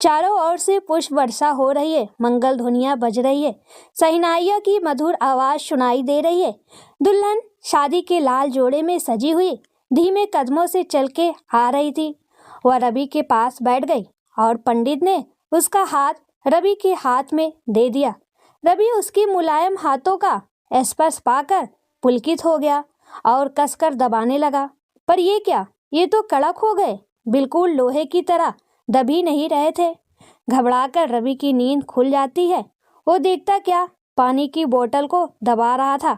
चारों ओर से पुष्प वर्षा हो रही है, मंगल ध्वनियां बज रही है, शहनाइयों की मधुर आवाज सुनाई दे रही है। दुल्हन शादी के लाल जोड़े में सजी हुई धीमे कदमों से चल के आ रही थी। वह रवि के पास बैठ गई और पंडित ने उसका हाथ रवि के हाथ में दे दिया। रवि उसकी मुलायम हाथों का स्पर्श पाकर पुलकित हो गया और कसकर दबाने लगा। पर ये क्या, ये तो कड़क हो गए, बिल्कुल लोहे की तरह दब ही नहीं रहे थे। घबराकर रवि की नींद खुल जाती है। वो देखता क्या, पानी की बोतल को दबा रहा था।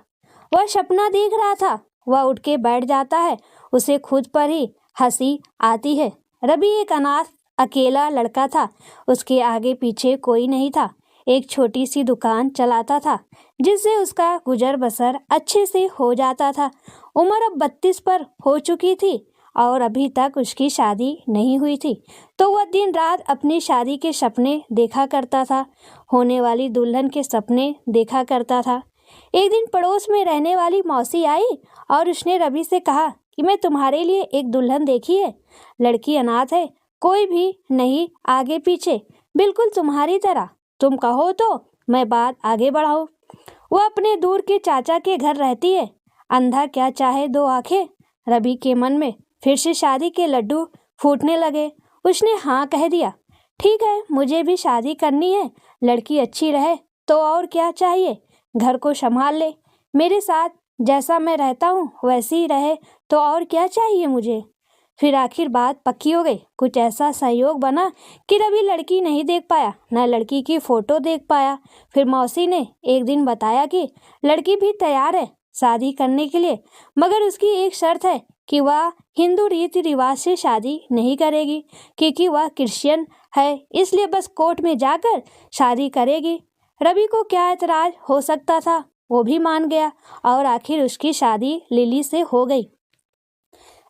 वह सपना देख रहा था। वह उठ के बैठ जाता है। उसे खुद पर ही हंसी आती है। रवि एक अनाथ अकेला लड़का था। उसके आगे पीछे कोई नहीं था। एक छोटी सी दुकान चलाता था जिससे उसका गुजर बसर अच्छे से हो जाता था। उम्र अब 32 पर हो चुकी थी और अभी तक उसकी शादी नहीं हुई थी। तो वह दिन रात अपनी शादी के सपने देखा करता था, होने वाली दुल्हन के सपने देखा करता था। एक दिन पड़ोस में रहने वाली मौसी आई और उसने रवि से कहा कि मैं तुम्हारे लिए एक दुल्हन देखी है। लड़की अनाथ है, कोई भी नहीं आगे पीछे, बिल्कुल तुम्हारी तरह। तुम कहो तो मैं बात आगे बढ़ाऊं। वह अपने दूर के चाचा के घर रहती है। अंधा क्या चाहे दो आंखें। रवि के मन में फिर से शादी के लड्डू फूटने लगे। उसने हाँ कह दिया। ठीक है, मुझे भी शादी करनी है। लड़की अच्छी रहे तो और क्या चाहिए, घर को संभाल ले, मेरे साथ जैसा मैं रहता हूँ वैसे ही रहे तो और क्या चाहिए मुझे। फिर आखिर बात पक्की हो गई। कुछ ऐसा संयोग बना कि रवि लड़की नहीं देख पाया, न लड़की की फोटो देख पाया। फिर मौसी ने एक दिन बताया कि लड़की भी तैयार है शादी करने के लिए, मगर उसकी एक शर्त है कि वह हिंदू रीति रिवाज से शादी नहीं करेगी, क्योंकि वह क्रिश्चियन है, इसलिए बस कोर्ट में जाकर शादी करेगी। रवि को क्या एतराज हो सकता था, वो भी मान गया और आखिर उसकी शादी लिली से हो गई।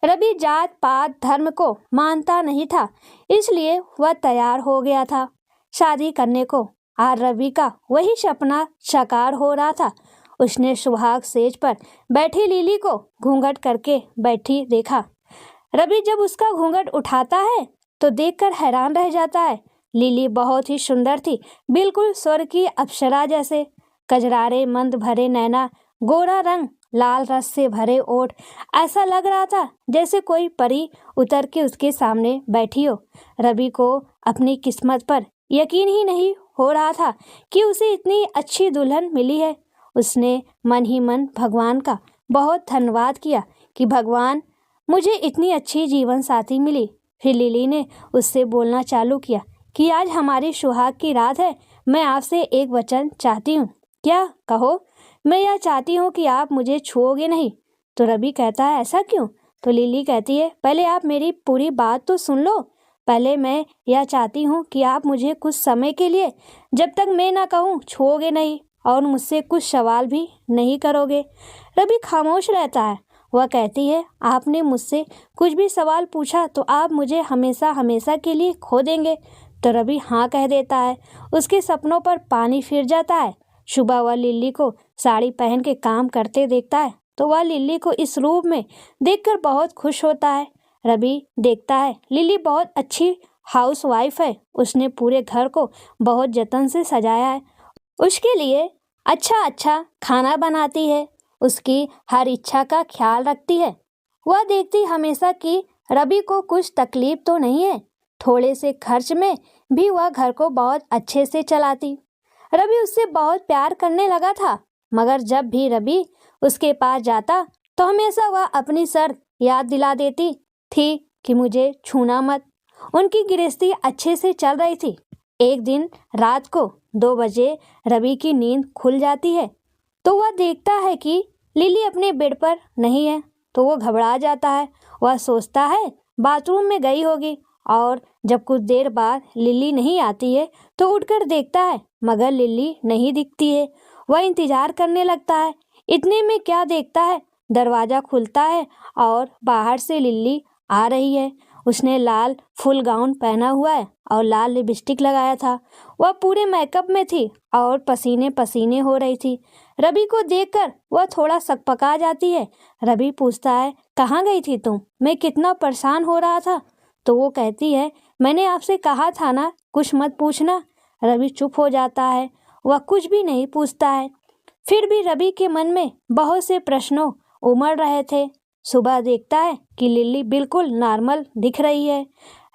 रवि जात पात धर्म को मानता नहीं था, इसलिए वह तैयार हो गया था शादी करने को। आज रवि का वही सपना साकार हो रहा था। उसने सुहाग सेज पर बैठी लिली को घूंघट करके बैठी देखा। रवि जब उसका घूंघट उठाता है तो देखकर हैरान रह जाता है। लिली बहुत ही सुंदर थी, बिल्कुल स्वर्ग की अप्सरा जैसे। कजरारे मंद भरे नैना, गोरा रंग, लाल रस से भरे ओठ, ऐसा लग रहा था जैसे कोई परी उतर के उसके सामने बैठी हो। रवि को अपनी किस्मत पर यकीन ही नहीं हो रहा था कि उसे इतनी अच्छी दुल्हन मिली है। उसने मन ही मन भगवान का बहुत धन्यवाद किया कि भगवान मुझे इतनी अच्छी जीवन साथी मिली। फिर लिली ने उससे बोलना चालू किया कि आज हमारी सुहाग की रात है, मैं आपसे एक वचन चाहती हूँ। क्या, कहो। मैं यह चाहती हूँ कि आप मुझे छुओगे नहीं। तो रवि कहता है ऐसा क्यों। तो लिली कहती है पहले आप मेरी पूरी बात तो सुन लो। पहले मैं यह चाहती हूँ कि आप मुझे कुछ समय के लिए, जब तक मैं ना कहूँ, छुओगे नहीं और मुझसे कुछ सवाल भी नहीं करोगे। रवि खामोश रहता है। वह कहती है आपने मुझसे कुछ भी सवाल पूछा तो आप मुझे हमेशा हमेशा के लिए खो देंगे। तो रवि हाँ कह देता है। उसके सपनों पर पानी फिर जाता है। सुबह वह लिली को साड़ी पहन के काम करते देखता है तो वह लिली को इस रूप में देखकर बहुत खुश होता है। रवि देखता है लिली बहुत अच्छी हाउसवाइफ है। उसने पूरे घर को बहुत जतन से सजाया है, उसके लिए अच्छा अच्छा खाना बनाती है, उसकी हर इच्छा का ख्याल रखती है। वह देखती हमेशा कि रवि को कुछ तकलीफ तो नहीं है। थोड़े से खर्च में भी वह घर को बहुत अच्छे से चलाती। रवि उससे बहुत प्यार करने लगा था, मगर जब भी रवि उसके पास जाता तो हमेशा वह अपनी शर्त याद दिला देती थी कि मुझे छूना मत। उनकी गृहस्थी अच्छे से चल रही थी। एक दिन रात को 2 बजे रवि की नींद खुल जाती है तो वह देखता है कि लिली अपने बेड पर नहीं है। तो वो घबरा जाता है। वह सोचता है बाथरूम में गई होगी और जब कुछ देर बाद लिली नहीं आती है तो उठकर देखता है, मगर लिली नहीं दिखती है। वह इंतजार करने लगता है। इतने में क्या देखता है, दरवाजा खुलता है और बाहर से लिली आ रही है। उसने लाल फुल गाउन पहना हुआ है और लाल लिपस्टिक लगाया था। वह पूरे मेकअप में थी और पसीने पसीने हो रही थी। रवि को देखकर वह थोड़ा सकपका जाती है। रवि पूछता है कहाँ गई थी तुम, मैं कितना परेशान हो रहा था। तो वो कहती है मैंने आपसे कहा था ना कुछ मत पूछना। रवि चुप हो जाता है, वह कुछ भी नहीं पूछता है। फिर भी रवि के मन में बहुत से प्रश्नों उमड़ रहे थे। सुबह देखता है कि लिल्ली बिल्कुल नॉर्मल दिख रही है।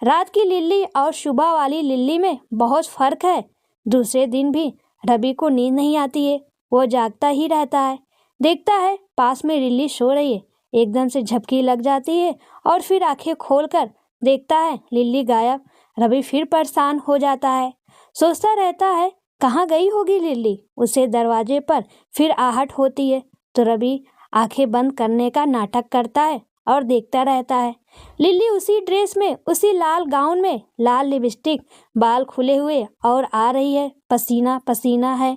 रात की लिल्ली और सुबह वाली लिल्ली में बहुत फर्क है। दूसरे दिन भी रवि को नींद नहीं आती है, वो जागता ही रहता है। देखता है पास में लिल्ली सो रही है, एकदम से झपकी लग जाती है और फिर आंखें खोलकर देखता है लिल्ली गायब। रवि फिर परेशान हो जाता है, सोचता रहता है कहाँ गई होगी लिल्ली। उसे दरवाजे पर फिर आहट होती है तो रवि आंखें बंद करने का नाटक करता है और देखता रहता है। लिल्ली उसी ड्रेस में, उसी लाल गाउन में, लाल लिपस्टिक, बाल खुले हुए और आ रही है, पसीना पसीना है।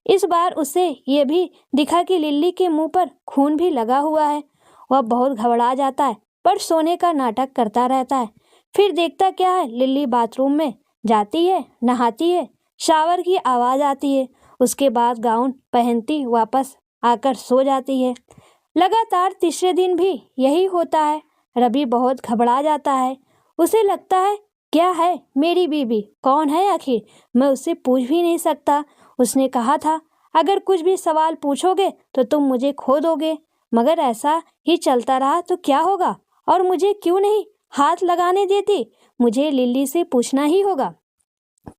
इस बार उसे ये भी दिखा कि लिल्ली के मुंह पर खून भी लगा हुआ है। वह बहुत घबरा जाता है पर सोने का नाटक करता रहता है। फिर देखता क्या है, लिल्ली बाथरूम में जाती है, नहाती है, शावर की आवाज़ आती है, उसके बाद गाउन पहनती वापस आकर सो जाती है। लगातार तीसरे दिन भी यही होता है। रवि बहुत घबरा जाता है। उसे लगता है क्या है, मेरी बीबी कौन है आखिर, मैं उससे पूछ भी नहीं सकता। उसने कहा था अगर कुछ भी सवाल पूछोगे तो तुम मुझे खो दोगे, मगर ऐसा ही चलता रहा तो क्या होगा। और मुझे क्यों नहीं हाथ लगाने देती, मुझे लिल्ली से पूछना ही होगा।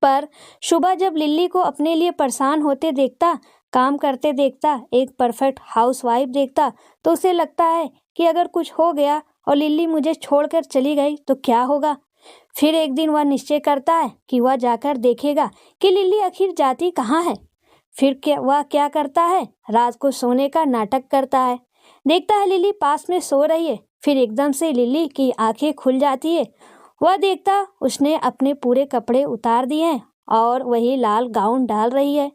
पर सुबह जब लिल्ली को अपने लिए परेशान होते देखता, काम करते देखता, एक परफेक्ट हाउसवाइफ देखता, तो उसे लगता है कि अगर कुछ हो गया और लिल्ली मुझे छोड़कर चली गई तो क्या होगा। फिर एक दिन वह निश्चय करता है कि वह जाकर देखेगा कि लिल्ली आखिर जाती कहाँ है। फिर वह क्या करता है, रात को सोने का नाटक करता है। देखता है लिल्ली पास में सो रही है। फिर एकदम से लिल्ली की आंखें खुल जाती है। वह देखता उसने अपने पूरे कपड़े उतार दिए हैं और वही लाल गाउन डाल रही है,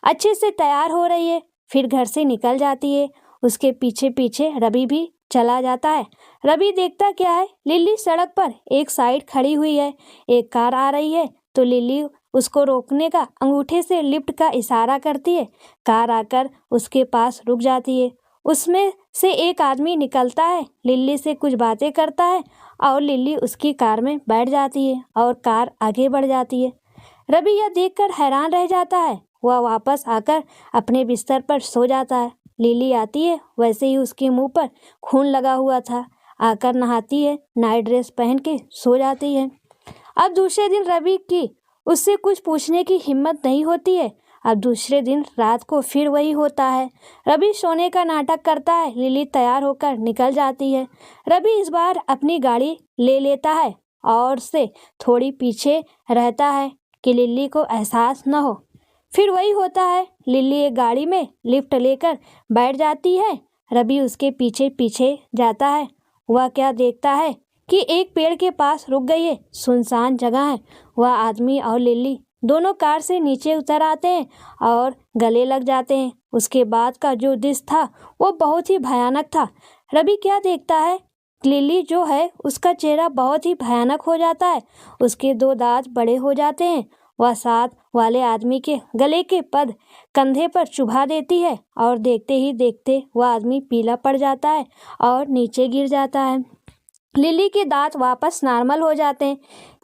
अच्छे से तैयार हो रही है। फिर घर से निकल जाती है। उसके पीछे पीछे रवि भी चला जाता है। रवि देखता क्या है, लिल्ली सड़क पर एक साइड खड़ी हुई है। एक कार आ रही है तो लिल्ली उसको रोकने का अंगूठे से लिफ्ट का इशारा करती है। कार आकर उसके पास रुक जाती है। उसमें से एक आदमी निकलता है, लिल्ली से कुछ बातें करता है और लिल्ली उसकी कार में बैठ जाती है और कार आगे बढ़ जाती है। रवि यह देखकर हैरान रह जाता है। वह वापस आकर अपने बिस्तर पर सो जाता है। लिल्ली आती है, वैसे ही उसके मुंह पर खून लगा हुआ था। आकर नहाती है, नाइट ड्रेस पहन के सो जाती है। अब दूसरे दिन रवि की उससे कुछ पूछने की हिम्मत नहीं होती है। अब दूसरे दिन रात को फिर वही होता है। रवि सोने का नाटक करता है, लिल्ली तैयार होकर निकल जाती है। रवि इस बार अपनी गाड़ी ले लेता है और से थोड़ी पीछे रहता है कि लिल्ली को एहसास न हो। फिर वही होता है, लिल्ली एक गाड़ी में लिफ्ट लेकर बैठ जाती है। रवि उसके पीछे पीछे जाता है। वह क्या देखता है कि एक पेड़ के पास रुक गई है, सुनसान जगह है। वह आदमी और लिल्ली दोनों कार से नीचे उतर आते हैं और गले लग जाते हैं। उसके बाद का जो दृश्य था वो बहुत ही भयानक था। रवि क्या देखता है, लिल्ली जो है उसका चेहरा बहुत ही भयानक हो जाता है। उसके दो दांत बड़े हो जाते हैं। वह साथ वाले आदमी के गले के पद कंधे पर चुभा देती है और देखते ही देखते वह आदमी पीला पड़ जाता है और नीचे गिर जाता है। लिल्ली के दांत वापस नॉर्मल हो जाते हैं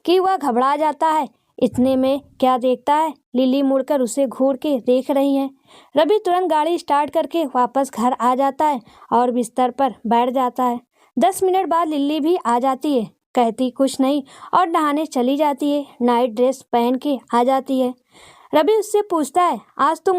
कि वह घबरा जाता है। इतने में क्या देखता है, लिल्ली मुड़कर उसे घूर के देख रही है। रवि तुरंत गाड़ी स्टार्ट करके वापस घर आ जाता है और बिस्तर पर बैठ जाता है। 10 मिनट बाद लिल्ली भी आ जाती है, कहती कुछ नहीं और नहाने चली जाती है। नाइट ड्रेस पहन के आ जाती है। रवि उससे पूछता है, आज तो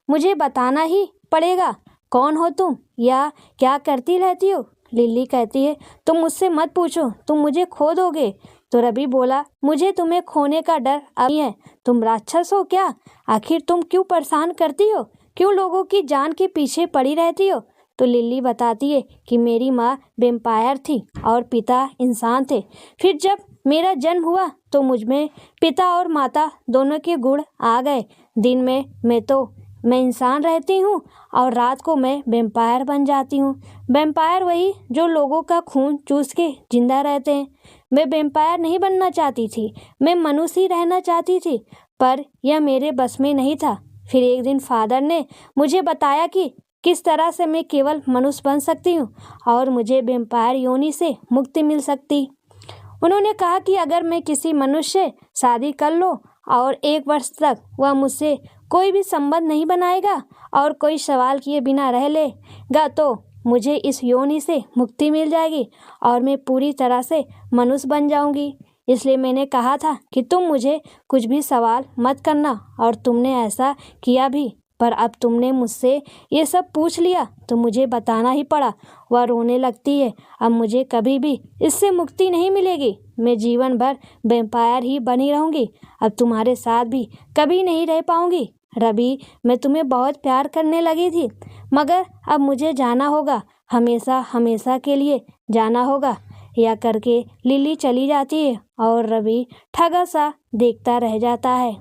मुझे बताना ही पड़ेगा, कौन हो तुम या क्या करती रहती हो। लिल्ली कहती है, तुम मुझसे मत पूछो, तुम मुझे खो दोगे। तो रवि बोला, मुझे तुम्हें खोने का डर अभी है, तुम राक्षस हो क्या, आखिर तुम क्यों परेशान करती हो, क्यों लोगों की जान के पीछे पड़ी रहती हो। तो लिल्ली बताती है कि मेरी माँ वेम्पायर थी और पिता इंसान थे। फिर जब मेरा जन्म हुआ तो मुझ में पिता और माता दोनों के गुण आ गए। दिन में मैं इंसान रहती हूँ और रात को मैं वेम्पायर बन जाती हूँ। वेम्पायर वही जो लोगों का खून चूस के जिंदा रहते हैं। मैं वेम्पायर नहीं बनना चाहती थी, मैं मनुष्य ही रहना चाहती थी, पर यह मेरे बस में नहीं था। फिर एक दिन फादर ने मुझे बताया कि किस तरह से मैं केवल मनुष्य बन सकती हूँ और मुझे वेम्पायर योनि से मुक्ति मिल सकती। उन्होंने कहा कि अगर मैं किसी मनुष्य से शादी कर लूँ और 1 वर्ष तक वह मुझसे कोई भी संबंध नहीं बनाएगा और कोई सवाल किए बिना रह लेगा तो मुझे इस योनि से मुक्ति मिल जाएगी और मैं पूरी तरह से मनुष्य बन जाऊंगी। इसलिए मैंने कहा था कि तुम मुझे कुछ भी सवाल मत करना और तुमने ऐसा किया भी, पर अब तुमने मुझसे ये सब पूछ लिया तो मुझे बताना ही पड़ा। वह रोने लगती है। अब मुझे कभी भी इससे मुक्ति नहीं मिलेगी। मैं जीवन भर वैम्पायर ही बनी रहूँगी। अब तुम्हारे साथ भी कभी नहीं रह पाऊँगी। रवि, मैं तुम्हें बहुत प्यार करने लगी थी, मगर अब मुझे जाना होगा, हमेशा हमेशा के लिए जाना होगा। यह करके लिली चली जाती है और रवि ठगा सा देखता रह जाता है।